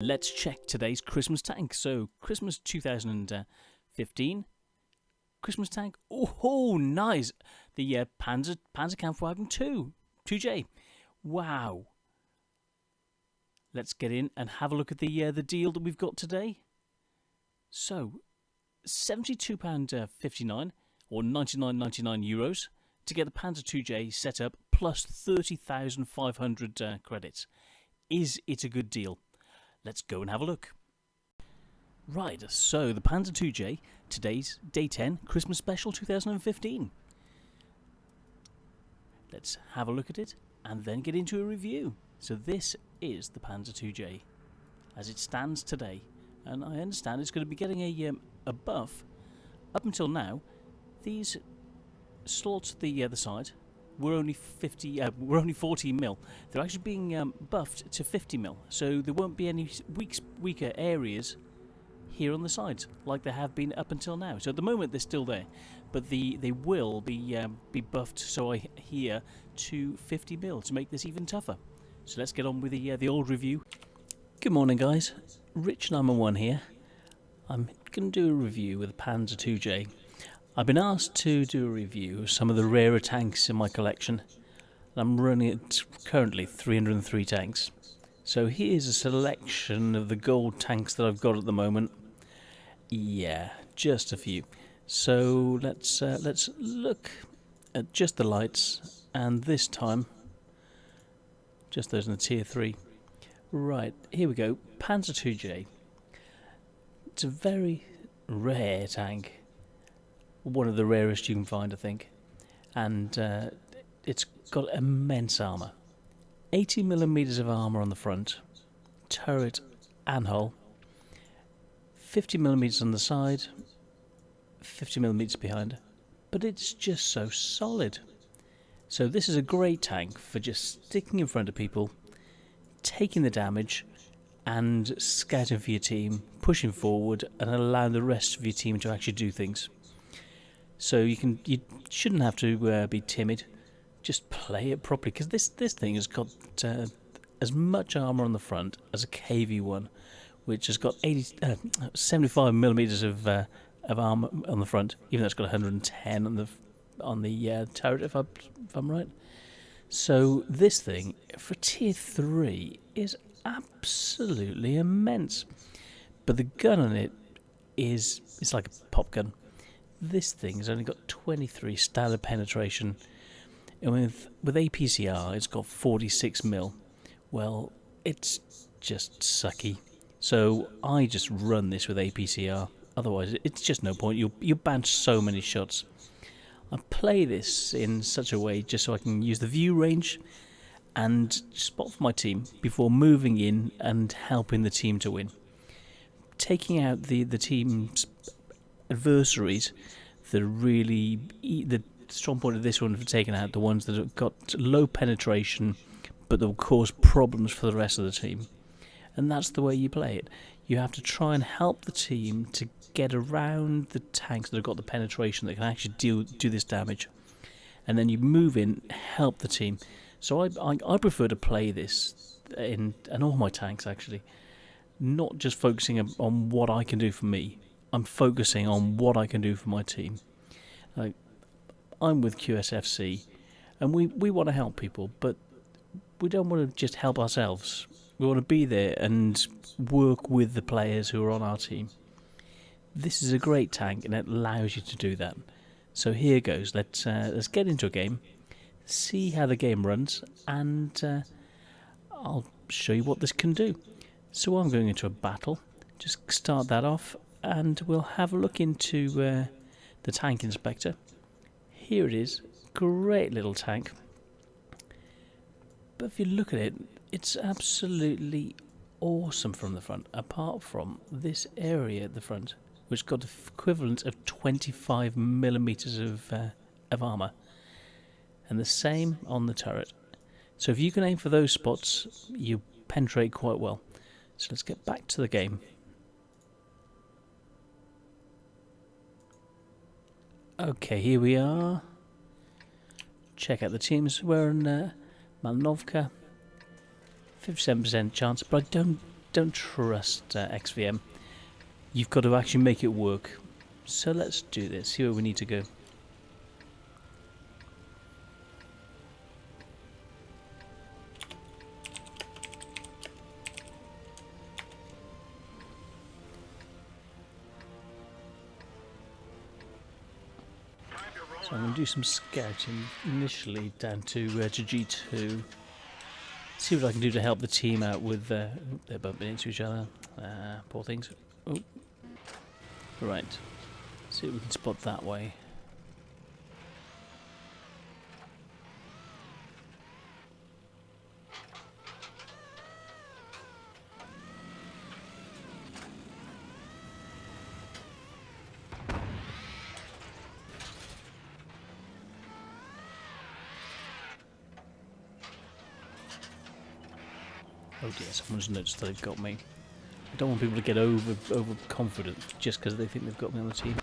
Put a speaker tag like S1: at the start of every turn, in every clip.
S1: Let's check today's Christmas tank. So, Christmas 2015. Christmas tank. Oh, nice. The Panzerkampfwagen 2J. Wow. Let's get in and have a look at the deal that we've got today. So, £72.59 or €99.99 to get the Panzer 2J set up plus 30,500 credits. Is it a good deal? Let's go and have a look. Right, so the Panzer 2J, today's Day 10 Christmas Special 2015. Let's have a look at it and then get into a review. So this is the Panzer 2J as it stands today, and I understand it's going to be getting a buff. Up until now, these slots at the side were only 14 mil. They're actually being buffed to 50 mil, so there won't be any weaker areas here on the sides like there have been up until now. So at the moment they're still there, but they will be buffed, so I hear, to 50 mil to make this even tougher. So let's get on with the old review. Good morning, guys. Rich911 here. I'm going to do a review with the Panzer 2J. I've been asked to do a review of some of the rarer tanks in my collection. I'm running at currently 303 tanks. So here's a selection of the gold tanks that I've got at the moment. Yeah, just a few. So let's look at just the lights, and this time just those in the tier 3. Right, here we go. Panzer 2J. It's a very rare tank. One of the rarest you can find, I think, and it's got immense armour. 80mm of armour on the front, turret and hull, 50mm on the side, 50mm behind, but it's just so solid. So this is a great tank for just sticking in front of people, taking the damage and scouting for your team, pushing forward and allowing the rest of your team to actually do things. So you shouldn't have to be timid. Just play it properly, because this thing has got as much armour on the front as a KV-1, which has got 75mm of armour on the front, even though it's got 110 on the turret, if I'm right. So this thing for tier 3 is absolutely immense, but the gun on it it's like a pop gun. This thing has only got 23 standard penetration, and with APCR it's got 46 mil. Well, it's just sucky. So I just run this with APCR. Otherwise, it's just no point. You'll ban so many shots. I play this in such a way just so I can use the view range and spot for my team before moving in and helping the team to win. Taking out the team's adversaries, the strong point of this one for taking out the ones that have got low penetration but that will cause problems for the rest of the team. And that's the way you play it. You have to try and help the team to get around the tanks that have got the penetration that can actually do this damage, and then you move in, help the team. So I prefer to play this in all my tanks, actually, not just focusing on what I can do for me. I'm focusing on what I can do for my team. I'm with QSFC, and we want to help people, but we don't want to just help ourselves. We want to be there and work with the players who are on our team. This is a great tank, and it allows you to do that. So here goes. Let's get into a game, see how the game runs, and I'll show you what this can do. So I'm going into a battle. Just start that off, and we'll have a look into the tank inspector. Here it is. Great little tank. But if you look at it, it's absolutely awesome from the front, apart from this area at the front, which got the equivalent of 25mm of armour, and the same on the turret. So if you can aim for those spots, you penetrate quite well. So let's get back to the game. Okay, here we are. Check out the teams. We're in Malnovka. 57% chance, but I don't don't trust XVM. You've got to actually make it work. So let's do this, see where we need to go. So I'm going to do some scouting initially down to G2. See what I can do to help the team out with... they're bumping into each other. Poor things. Oh. Right. See if we can spot that way. Oh dear, someone's noticed that they've got me. I don't want people to get overconfident just because they think they've got me on the team.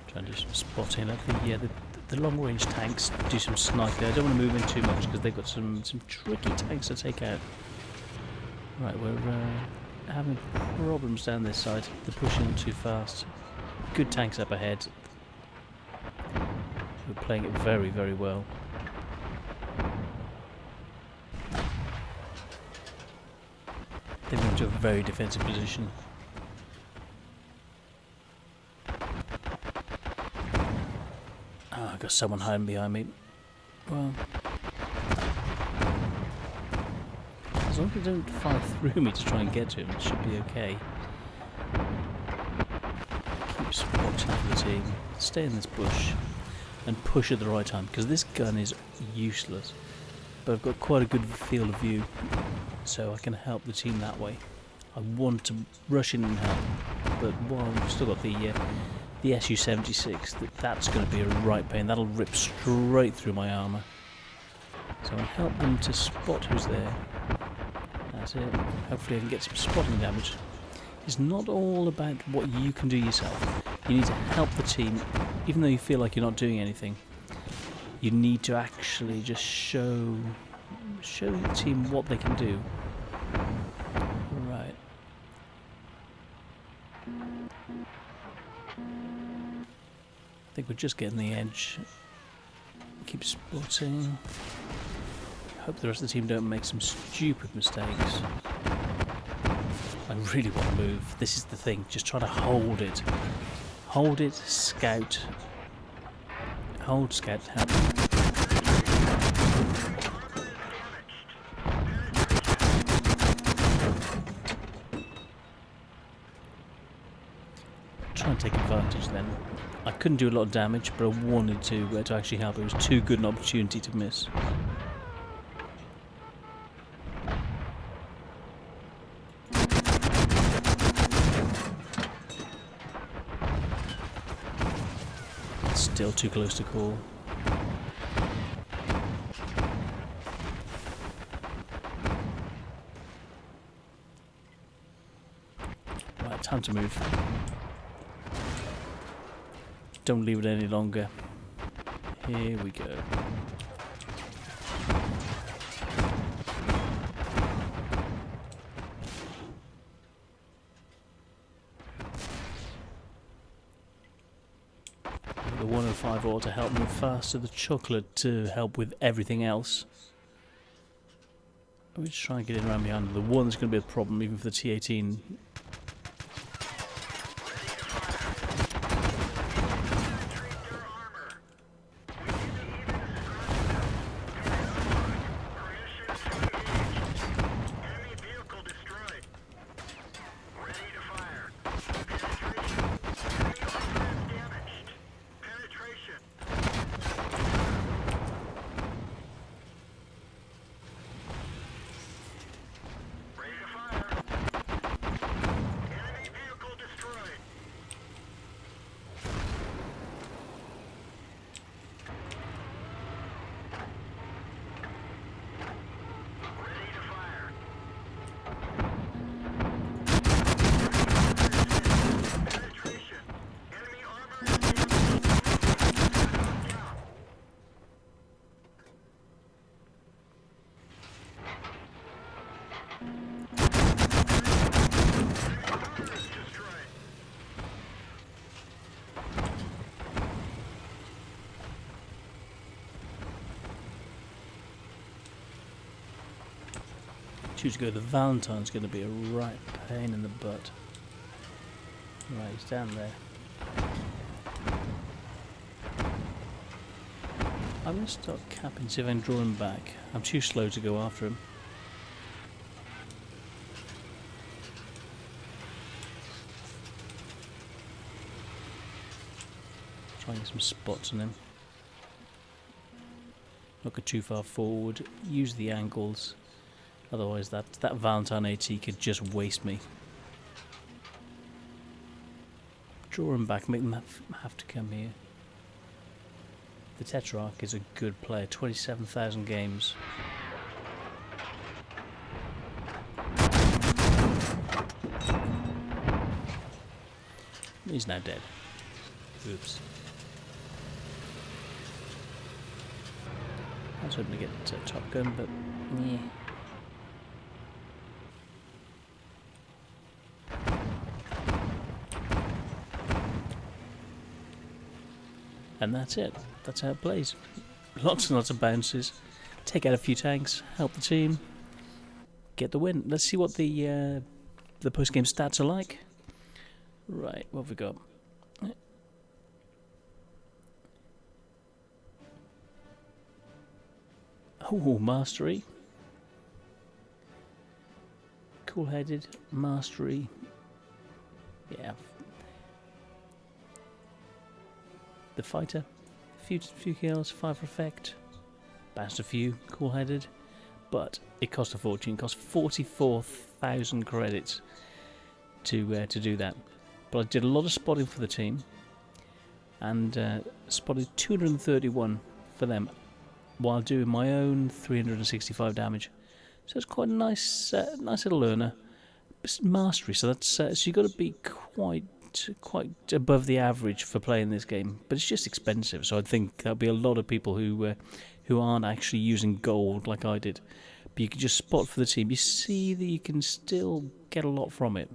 S1: Trying to do some spotting at the long-range tanks, do some sniping. I don't want to move in too much because they've got some tricky tanks to take out. Right, we're having problems down this side. They're pushing them too fast. Good tanks up ahead. We're playing it very, very well. They've gone into a very defensive position. Got someone hiding behind me. Well, as long as they don't fire through me to try and get to him, it should be okay. Keep watching for the team. Stay in this bush and push at the right time, because this gun is useless. But I've got quite a good field of view, so I can help the team that way. I want to rush in and help, but while we've still got the Su-76, that's going to be a right pain. That'll rip straight through my armour. So I'll help them to spot who's there. That's it. Hopefully I can get some spotting damage. It's not all about what you can do yourself. You need to help the team, even though you feel like you're not doing anything. You need to actually just show the team what they can do. Right. I think we're just getting the edge. Keep spotting. Hope the rest of the team don't make some stupid mistakes. I really want to move. This is the thing. Just try to hold it. Hold it, scout. Hold, scout, help. Try and take advantage then. I couldn't do a lot of damage, but I wanted to actually help. It was too good an opportunity to miss. Still too close to call. Right, time to move. Don't leave it any longer. Here we go. The 105 ought to help move faster. The chocolate to help with everything else. Let me just try and get in around behind them. The one that's going to be a problem even for the T-18. Choose to go. The Valentine's going to be a right pain in the butt. Right, he's down there. I'm going to start capping, see if I can draw him back. I'm too slow to go after him. Try and get some spots on him. Not go too far forward. Use the angles. Otherwise that Valentine AT could just waste me. Draw him back, make them have to come here. The Tetrarch is a good player, 27,000 games. He's now dead. Oops. I was hoping to get Top Gun, but yeah. And that's it. That's how it plays. Lots and lots of bounces. Take out a few tanks. Help the team. Get the win. Let's see what the post-game stats are like. Right, what have we got? Oh, mastery. Cool-headed. Mastery. Yeah. The fighter, few kills, 5 for effect, bounced a few, cool-headed, but it cost a fortune. It cost 44,000 credits to do that. But I did a lot of spotting for the team, and spotted 231 for them, while doing my own 365 damage. So it's quite a nice little earner. Mastery, so that's so you got to be quite above the average for playing this game, but it's just expensive. So I think there'll be a lot of people who aren't actually using gold like I did. But you can just spot for the team. You see that you can still get a lot from it.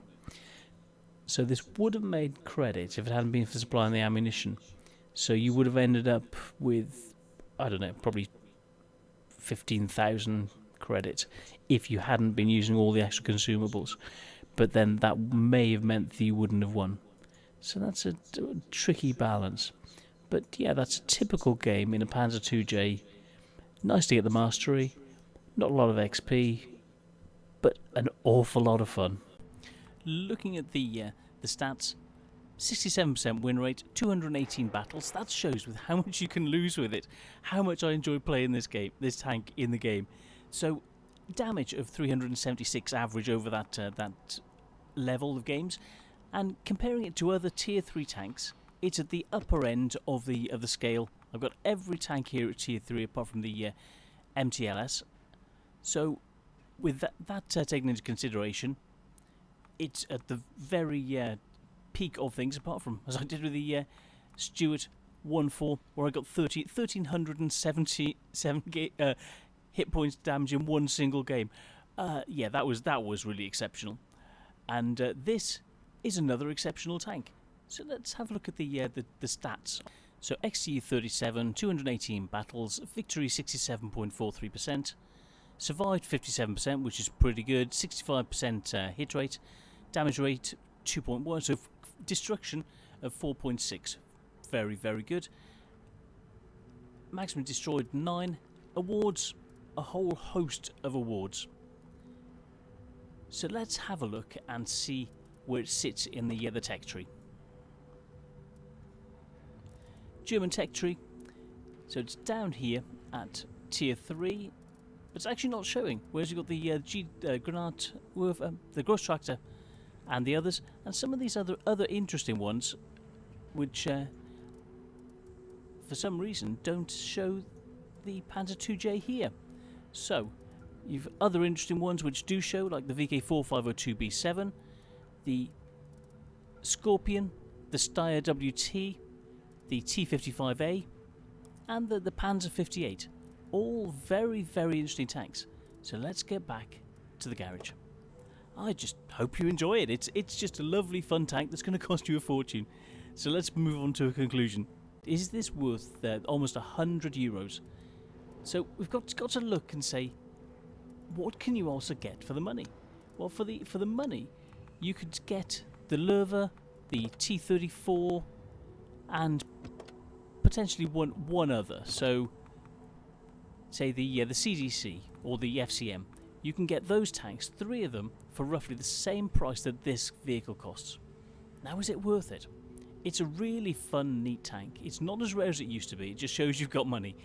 S1: So this would have made credit if it hadn't been for supplying the ammunition. So you would have ended up with, I don't know, probably 15,000 credits if you hadn't been using all the extra consumables. But then that may have meant that you wouldn't have won. So that's a tricky balance. But yeah, that's a typical game in a Panzer IIJ. Nice to get the mastery. Not a lot of XP, but an awful lot of fun. Looking at the stats, 67% win rate, 218 battles. That shows with how much you can lose with it. How much I enjoy playing this tank in the game. So damage of 376 average over that level of games, and comparing it to other tier 3 tanks, it's at the upper end of the scale. I've got every tank here at tier 3 apart from the MTLS. So with that taken into consideration, it's at the very peak of things, apart from, as I did with the Stuart 1-4, where I got 1,377 hit points damage in one single game. Yeah, that was really exceptional. And this is another exceptional tank. So let's have a look at the stats. So XT 37, 218 battles, victory 67.43%, survived 57%, which is pretty good, 65% hit rate, damage rate 2.1, so destruction of 4.6, very, very good. Maximum destroyed 9, awards, a whole host of awards. So let's have a look and see where it sits in the tech tree. German tech tree. So it's down here at tier 3, but it's actually not showing. Whereas you've got the Granat, the Großtraktor, and the others, and some of these other interesting ones, which for some reason don't show the Panzer IIJ here. So you've other interesting ones which do show, like the VK4502B7, the Scorpion, the Steyr WT, the T55A, and the Panzer 58. All very, very interesting tanks. So let's get back to the garage. I just hope you enjoy it. It's just a lovely, fun tank that's going to cost you a fortune. So let's move on to a conclusion. Is this worth almost €100? So we've got to look and say, what can you also get for the money? Well, for the money, you could get the Löwe, the T-34, and potentially one other. So, say the CDC or the FCM. You can get those tanks, 3 of them, for roughly the same price that this vehicle costs. Now, is it worth it? It's a really fun, neat tank. It's not as rare as it used to be. It just shows you've got money.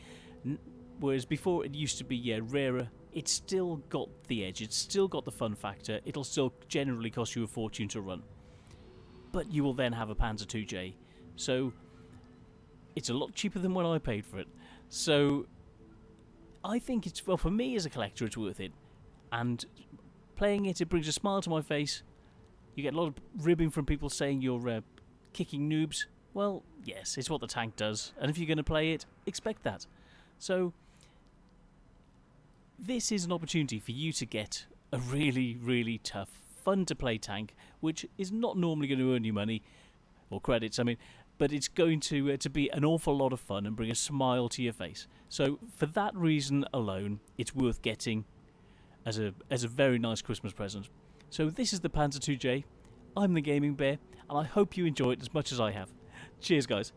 S1: Whereas before it used to be rarer, it's still got the edge. It's still got the fun factor. It'll still generally cost you a fortune to run. But you will then have a Panzer IIJ. So it's a lot cheaper than what I paid for it. So I think it's, well, for me as a collector, it's worth it. And playing it brings a smile to my face. You get a lot of ribbing from people saying you're kicking noobs. Well, yes, it's what the tank does. And if you're going to play it, expect that. So this is an opportunity for you to get a really, really tough, fun to play tank, which is not normally going to earn you money or credits, but it's going to be an awful lot of fun and bring a smile to your face. So for that reason alone, it's worth getting as a very nice Christmas present. So this is the Panzer IIJ. I'm the Gaming Bear, and I hope you enjoy it as much as I have. Cheers, guys.